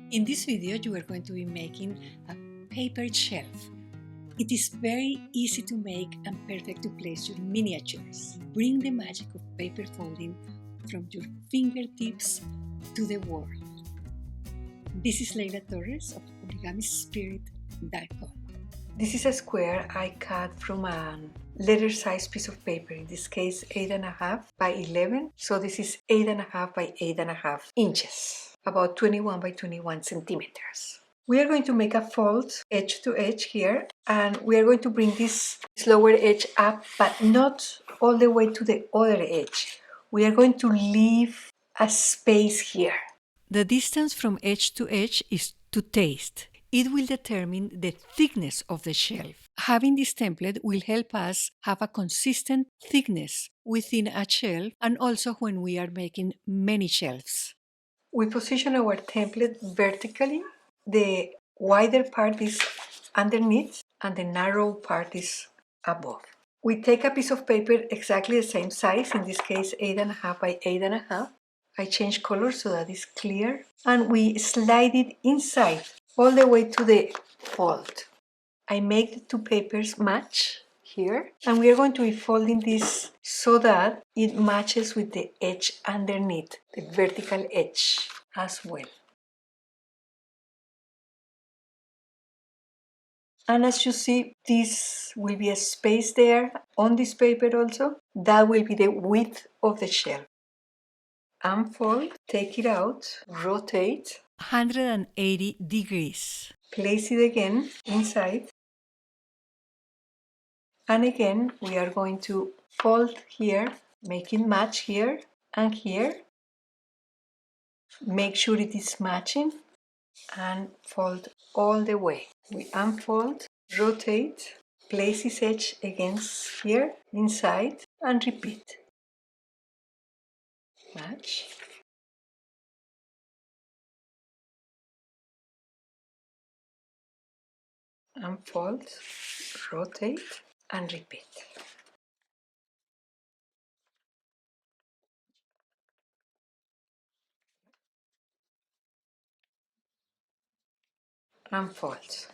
In this video, you are going to be making a paper shelf. It is very easy to make and perfect to place your miniatures. Bring the magic of paper folding from your fingertips to the world. This is Leila Torres of OrigamiSpirit.com. This is a square I cut from a letter size piece of paper, in this case 8.5 by 11. So this is 8.5 by 8.5 inches, about 21 by 21 centimeters. We are going to make a fold edge to edge here, and we are going to bring this lower edge up, but not all the way to the other edge. We are going to leave a space here. The distance from edge to edge is to taste. It will determine the thickness of the shelf. Having this template will help us have a consistent thickness within a shelf, and also when we are making many shelves. We position our template vertically. The wider part is underneath and the narrow part is above. We take a piece of paper exactly the same size, in this case 8.5 by 8.5. I change color so that it's clear, and we slide it inside all the way to the fold. I make the two papers match here, and we are going to be folding this so that it matches with the edge underneath, the vertical edge as well. And as you see, this will be a space there on this paper also. That will be the width of the shelf. Unfold, take it out, rotate 180 degrees. Place it again inside. And again, we are going to fold here, make it match here and here. Make sure it is matching and fold all the way. We unfold, rotate, place this edge against here, inside, and repeat. Match. Unfold, rotate, and repeat. Unfold.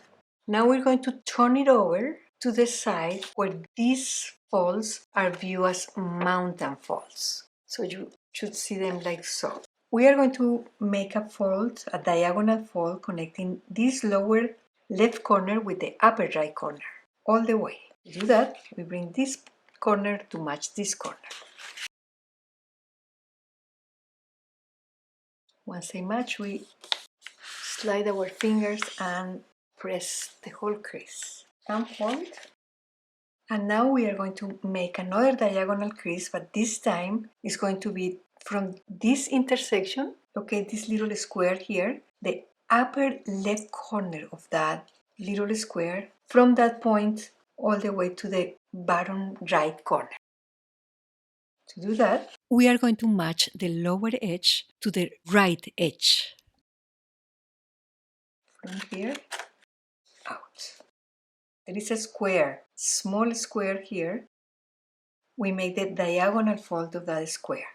Now we're going to turn it over to the side where these folds are viewed as mountain folds. So you should see them like so. We are going to make a fold, a diagonal fold, connecting this lower left corner with the upper right corner, all the way. To do that, we bring this corner to match this corner. Once they match, we slide our fingers and press the whole crease. Unfold. And now we are going to make another diagonal crease, but this time it's going to be from this intersection, okay, this little square here, the upper left corner of that little square, from that point all the way to the bottom right corner. To do that, we are going to match the lower edge to the right edge. From here, out. There is a square, small square here. We make the diagonal fold of that square.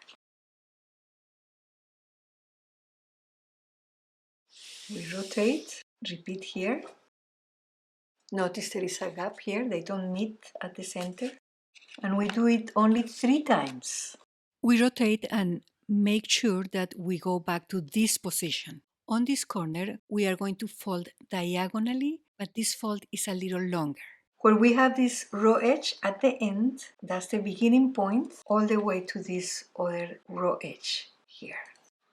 We rotate, repeat here. Notice there is a gap here, they don't meet at the center. And we do it only 3 times. We rotate and make sure that we go back to this position. On this corner, we are going to fold diagonally, but this fold is a little longer. Where we have this raw edge at the end, that's the beginning point, all the way to this other raw edge here.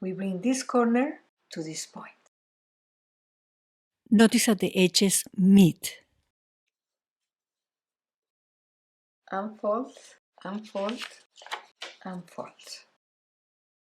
We bring this corner to this point. Notice that the edges meet. Unfold, unfold, unfold.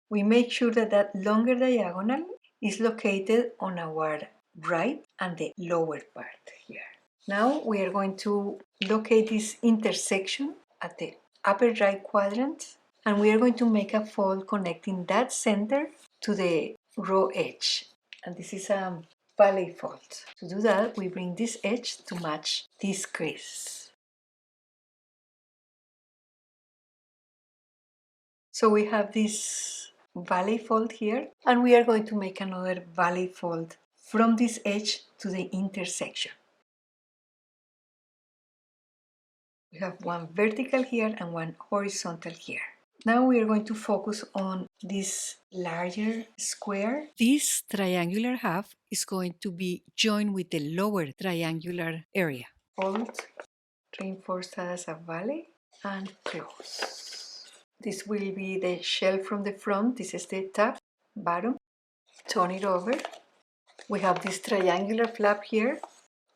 We make sure that that longer diagonal is located on our right and the lower part here. Now we are going to locate this intersection at the upper right quadrant, and we are going to make a fold connecting that center to the raw edge. And this is a valley fold. To do that, we bring this edge to match this crease. So we have this valley fold here, and we are going to make another valley fold from this edge to the intersection. We have one vertical here and one horizontal here. Now we are going to focus on this larger square. This triangular half is going to be joined with the lower triangular area. Fold, reinforce as a valley, and close. This will be the shell from the front. This is the top, bottom. Turn it over. We have this triangular flap here.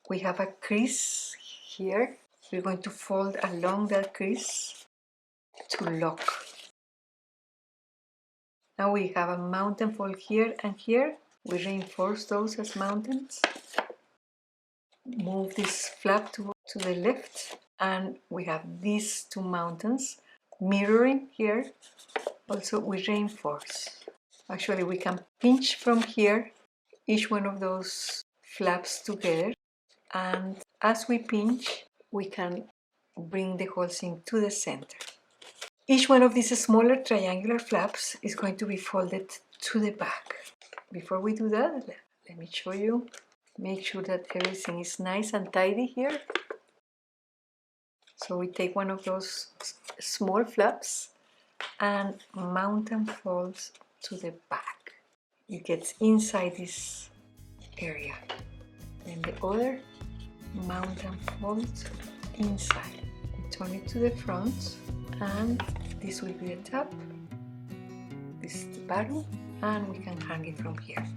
We have a crease here. We're going to fold along that crease to lock. Now we have a mountain fold here and here. We reinforce those as mountains. Move this flap to the left, and we have these two mountains mirroring here. Also, we reinforce. Actually, we can pinch from here each one of those flaps together, and as we pinch, we can bring the whole thing to the center. Each one of these smaller triangular flaps is going to be folded to the back. Before we do that, let me show you. Make sure that everything is nice and tidy here. So we take one of those small flaps and mountain folds to the back. It gets inside this area. Then the other mountain folds inside. We turn it to the front, and this will be the top, this is the bottom, and we can hang it from here.